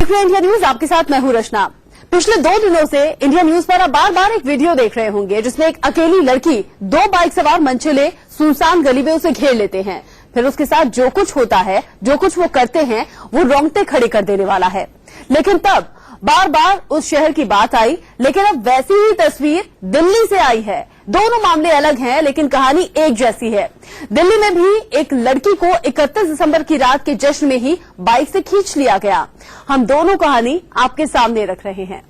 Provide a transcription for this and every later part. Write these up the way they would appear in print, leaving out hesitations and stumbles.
देख रहे हैं इंडिया न्यूज, आपके साथ मैं हूं रचना। पिछले 2 दिनों से इंडिया न्यूज पर आप बार बार एक वीडियो देख रहे होंगे जिसमें एक अकेली लड़की 2 बाइक सवार मनचले सुनसान गली में उसे घेर लेते हैं। फिर उसके साथ जो कुछ होता है, जो कुछ वो करते हैं, वो रोंगटे खड़े कर देने वाला है। लेकिन तब बार बार उस शहर की बात आई, लेकिन अब वैसी ही तस्वीर दिल्ली से आई है। दोनों मामले अलग हैं, लेकिन कहानी एक जैसी है। दिल्ली में भी एक लड़की को 31 दिसंबर की रात के जश्न में ही बाइक से खींच लिया गया। हम दोनों कहानी आपके सामने रख रहे हैं।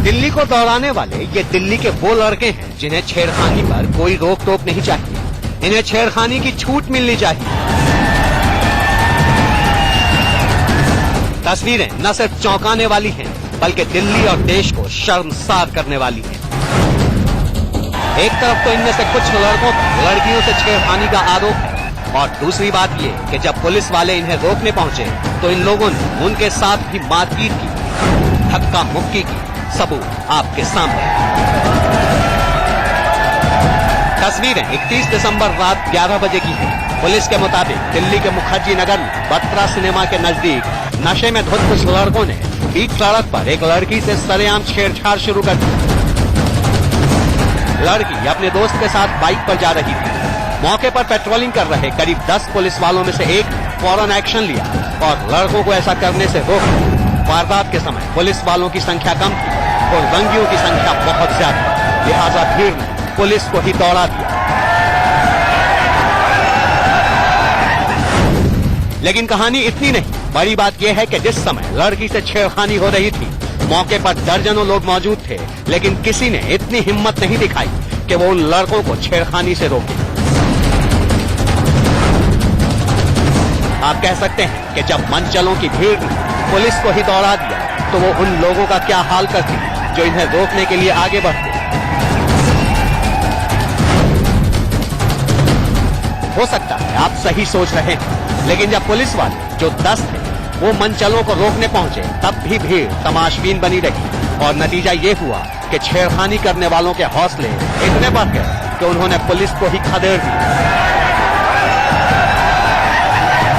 दिल्ली को दौड़ाने वाले ये दिल्ली के वो लड़के हैं जिन्हें छेड़खानी पर कोई रोक टोक नहीं चाहिए। इन्हें छेड़खानी की छूट मिलनी चाहिए। तस्वीरें न सिर्फ चौंकाने वाली हैं, बल्कि दिल्ली और देश को शर्मसार करने वाली हैं। एक तरफ तो इनमें से कुछ लड़कों पर लड़कियों से छेड़खानी का आरोप है, और दूसरी बात ये कि जब पुलिस वाले इन्हें रोकने पहुंचे तो इन लोगों ने उनके साथ भी मारपीट की, धक्का मुक्की की। सबूत आपके सामने। तस्वीरें 31 दिसंबर रात 11 बजे की है। पुलिस के मुताबिक दिल्ली के मुखर्जी नगर में बत्रा सिनेमा के नजदीक नशे में धुत कुछ लड़कों ने बीच सड़क पर एक लड़की से सरेआम छेड़छाड़ शुरू कर दी। लड़की अपने दोस्त के साथ बाइक पर जा रही थी। मौके पर पेट्रोलिंग कर रहे करीब 10 पुलिस वालों में से एक फौरन एक्शन लिया और लड़कों को ऐसा करने से रोका। वारदात के समय पुलिस वालों की संख्या कम थी और रंगियों की संख्या बहुत ज्यादा, लिहाजा भीड़ ने पुलिस को ही दौड़ा दिया। लेकिन कहानी इतनी नहीं, बड़ी बात यह है कि जिस समय लड़की से छेड़खानी हो रही थी, मौके पर दर्जनों लोग मौजूद थे, लेकिन किसी ने इतनी हिम्मत नहीं दिखाई कि वो उन लड़कों को छेड़खानी से रोके। आप कह सकते हैं कि जब मनचलों की भीड़ ने पुलिस को ही दौड़ा दिया तो वो उन लोगों का क्या हाल करती जो इन्हें रोकने के लिए आगे बढ़ते। हो सकता है आप सही सोच रहे हैं, लेकिन जब पुलिस वाले जो 10 थे वो मनचलों को रोकने पहुंचे, तब भी भीड़ तमाशबीन बनी रही और नतीजा ये हुआ कि छेड़खानी करने वालों के हौसले इतने बढ़ गए कि उन्होंने पुलिस को ही खदेड़ दी।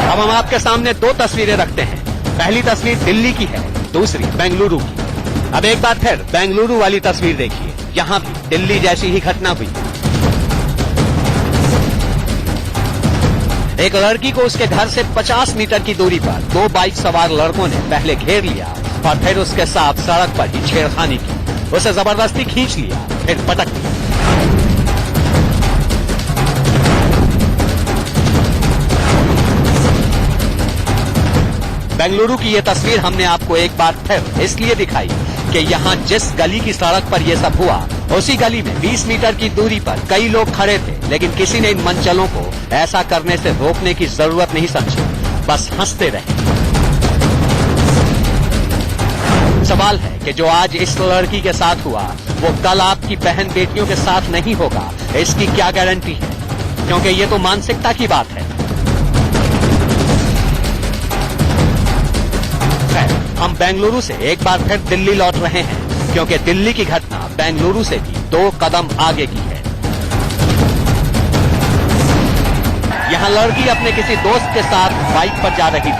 अब हम आपके सामने 2 तस्वीरें रखते हैं। पहली तस्वीर दिल्ली की है, दूसरी बेंगलुरु की। अब एक बार फिर बेंगलुरु वाली तस्वीर देखिए। यहाँ भी दिल्ली जैसी ही घटना हुई। एक लड़की को उसके घर से 50 मीटर की दूरी पर 2 बाइक सवार लड़कों ने पहले घेर लिया और फिर उसके साथ सड़क पर ही छेड़खानी की। उसे जबरदस्ती खींच लिया, फिर पटक दिया। बेंगलुरु की ये तस्वीर हमने आपको एक बार फिर इसलिए दिखाई कि यहाँ जिस गली की सड़क पर ये सब हुआ, उसी गली में 20 मीटर की दूरी पर कई लोग खड़े थे, लेकिन किसी ने इन मनचलों को ऐसा करने से रोकने की जरूरत नहीं समझी, बस हंसते रहे। सवाल है कि जो आज इस लड़की के साथ हुआ वो कल आपकी बहन बेटियों के साथ नहीं होगा, इसकी क्या गारंटी है? क्योंकि ये तो मानसिकता की बात है। हम बेंगलुरु से एक बार फिर दिल्ली लौट रहे हैं, क्योंकि दिल्ली की घटना बेंगलुरु से भी 2 कदम आगे की है। यहाँ लड़की अपने किसी दोस्त के साथ बाइक पर जा रही थी,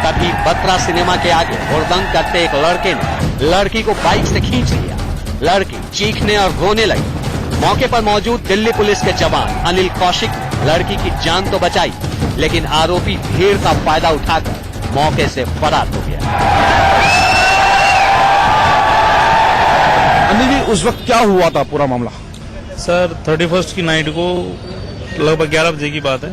तभी बत्रा सिनेमा के आगे हुड़दंग करते एक लड़के ने लड़की को बाइक से खींच लिया। लड़की चीखने और रोने लगी। मौके पर मौजूद दिल्ली पुलिस के जवान अनिल कौशिक ने लड़की की जान तो बचाई, लेकिन आरोपी भीड़ का फायदा उठाकर मौके से फरार हो गया। अनिल जी, उस वक्त क्या हुआ था पूरा मामला? सर 31 की नाइट को लगभग 11 बजे की बात है।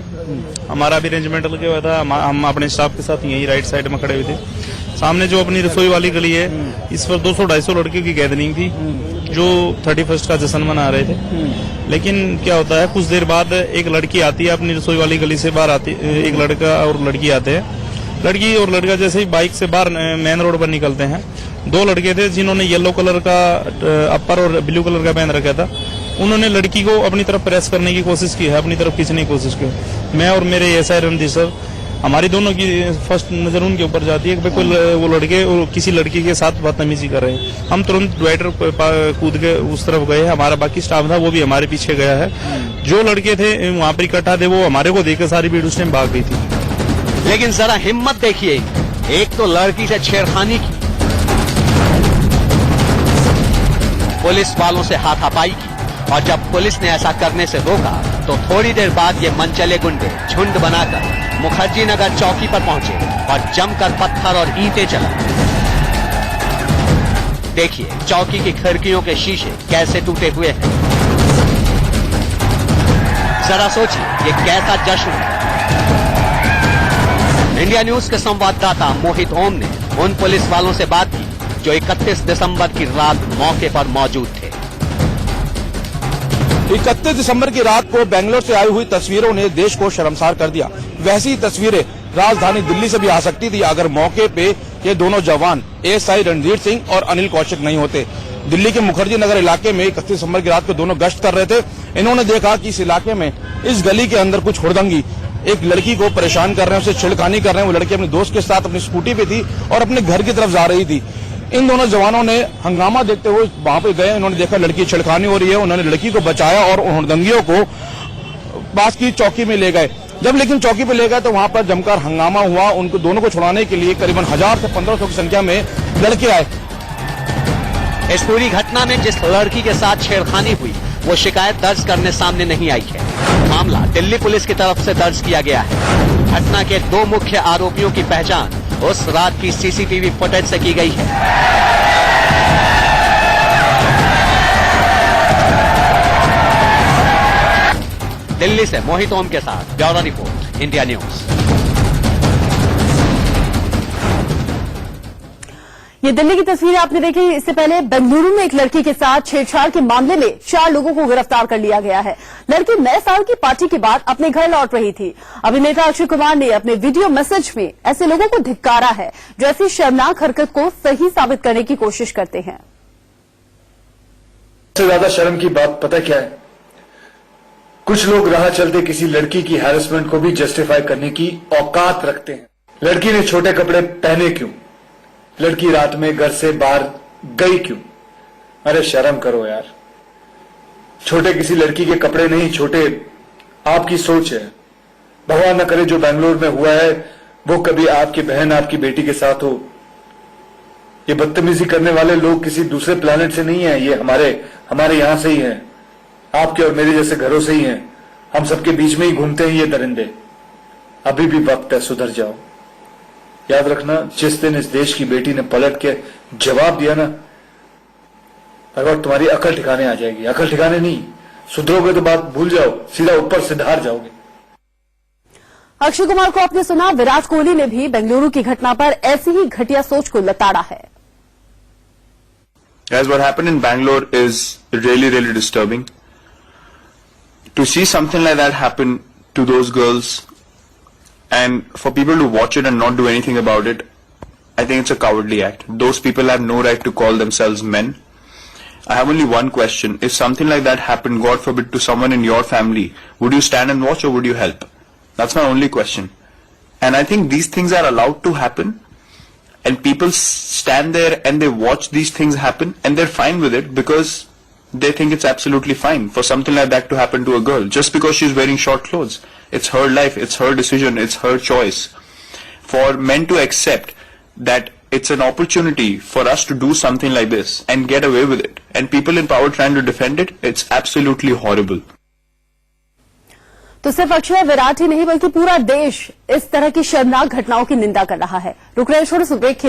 हमारा भी अरेंजमेंट लगे हुआ था। हम अपने स्टाफ के साथ यही राइट साइड में खड़े हुए थे। सामने जो अपनी रसोई वाली गली है, इस पर 200-250 लड़कियों की गैदरिंग थी जो 31 का जश्न मना रहे थे। लेकिन क्या होता है, कुछ देर बाद एक लड़की आती है अपनी रसोई वाली गली से बाहर आती, एक लड़का और लड़की आते हैं। लड़की और लड़का जैसे ही बाइक से बाहर मेन रोड पर निकलते हैं, 2 लड़के थे जिन्होंने येलो कलर का अपर और ब्लू कलर का पहन रखा था। उन्होंने लड़की को अपनी तरफ प्रेस करने की कोशिश की है, अपनी तरफ खींचने की कोशिश की। मैं और मेरे एसआई रणधीर सर हमारी दोनों की फर्स्ट नजर उनके ऊपर जाती है कि भाई कोई वो लड़के किसी लड़की के साथ बदतमीजी कर रहे हैं। हम तुरंत डिवाइडर कूद के उस तरफ गए। हमारा बाकी स्टाफ था वो भी हमारे पीछे गया है। जो लड़के थे वहां पर इकट्ठा थे वो हमारे को देखकर सारी भीड़ उस टाइम भाग गई थी। लेकिन जरा हिम्मत देखिए, एक तो लड़की से छेड़खानी की, पुलिस वालों से हाथापाई की, और जब पुलिस ने ऐसा करने से रोका तो थोड़ी देर बाद ये मनचले गुंडे झुंड बनाकर मुखर्जी नगर चौकी पर पहुंचे और जमकर पत्थर और ईंटें चलाए। देखिए चौकी की खिड़कियों के शीशे कैसे टूटे हुए हैं। जरा सोचिए ये कैसा जश्न है। इंडिया न्यूज के संवाददाता मोहित ओम ने उन पुलिस वालों से बात की जो 31 दिसंबर की रात मौके पर मौजूद थे। 31 दिसंबर की रात को बेंगलोर से आई हुई तस्वीरों ने देश को शर्मसार कर दिया। वैसी तस्वीरें राजधानी दिल्ली से भी आ सकती थी अगर मौके पे ये दोनों जवान एएसआई रणधीर सिंह और अनिल कौशिक नहीं होते। दिल्ली के मुखर्जी नगर इलाके में 31 दिसंबर की रात को दोनों गश्त कर रहे थे। इन्होंने देखा कि इस इलाके में इस गली के अंदर कुछ हुड़दंगी एक लड़की को परेशान कर रहे हैं, उसे छिड़खानी कर रहे हैं। वो लड़की अपने दोस्त के साथ अपनी स्कूटी पे थी और अपने घर की तरफ जा रही थी। इन दोनों जवानों ने हंगामा देखते हुए वहां पे गए। उन्होंने देखा लड़की छिड़खानी हो रही है। उन्होंने लड़की को बचाया और हुड़दंगियों को पास की चौकी में ले गए। जब लेकिन चौकी पे ले गए तो वहां पर जमकर हंगामा हुआ। उनको दोनों को छुड़ाने के लिए करीबन 1000 से 1500 की संख्या में लड़के आए। इस पूरी घटना में जिस लड़की के साथ छेड़खानी हुई वो शिकायत दर्ज करने सामने नहीं आई है। मामला दिल्ली पुलिस की तरफ से दर्ज किया गया है। घटना के 2 मुख्य आरोपियों की पहचान उस रात की सीसीटीवी फुटेज से की गई है। दिल्ली से मोहित ओम के साथ ब्यूरो रिपोर्ट, इंडिया न्यूज। ये दिल्ली की तस्वीरें आपने देखी। इससे पहले बेंगलुरु में एक लड़की के साथ छेड़छाड़ के मामले में 4 लोगों को गिरफ्तार कर लिया गया है। लड़की नए साल की पार्टी के बाद अपने घर लौट रही थी। अभिनेता अक्षय कुमार ने अपने वीडियो मैसेज में ऐसे लोगों को धिक्कारा है जो ऐसी शर्मनाक हरकत को सही साबित करने की कोशिश करते हैं। सबसे ज्यादा शर्म की बात पता क्या है? कुछ लोग राह चलते किसी लड़की की हैरेसमेंट को भी जस्टिफाई करने की औकात रखते हैं। लड़की ने छोटे कपड़े पहने क्यों? लड़की रात में घर से बाहर गई क्यों? अरे शर्म करो यार। छोटे किसी लड़की के कपड़े नहीं, छोटे आपकी सोच है। भगवान न करे जो बेंगलोर में हुआ है वो कभी आपकी बहन, आपकी बेटी के साथ हो। ये बदतमीजी करने वाले लोग किसी दूसरे प्लेनेट से नहीं है, ये हमारे यहां से ही हैं। आपके और मेरे जैसे घरों से ही हैं। हम सबके बीच में ही घूमते हैं ये दरिंदे। अभी भी वक्त है, सुधर जाओ। याद रखना, जिस दिन इस देश की बेटी ने पलट के जवाब दिया ना, हर वक्त तुम्हारी अकल ठिकाने आ जाएगी। अकल ठिकाने नहीं, सुधरोगे तो बात भूल जाओ, सीधा ऊपर से धार जाओगे। अक्षय कुमार को आपने सुना, विराट कोहली ने भी बेंगलुरु की घटना पर ऐसी ही घटिया सोच को लताड़ा है। Guys, what happened in Bangalore is really, really disturbing. To see something like that happen to those girls and for people to watch it and not do anything about it, I think it's a cowardly act. Those people have no right to call themselves men. I have only one question. If something like that happened, God forbid, to someone in your family, would you stand and watch or would you help? That's my only question. And I think these things are allowed to happen. And people stand there and they watch these things happen and they're fine with it because they think it's absolutely fine for something like that to happen to a girl just because she's wearing short clothes. It's her life, it's her decision, it's her choice. For men to accept that it's an opportunity for us to do something like this and get away with it, and people in power trying to defend it, it's absolutely horrible. तो सिर्फ अक्षय, विराट ही नहीं बल्कि पूरा देश इस तरह की शर्मनाक घटनाओं की निंदा कर रहा है। रुक रहे छोटे से ब्रेक।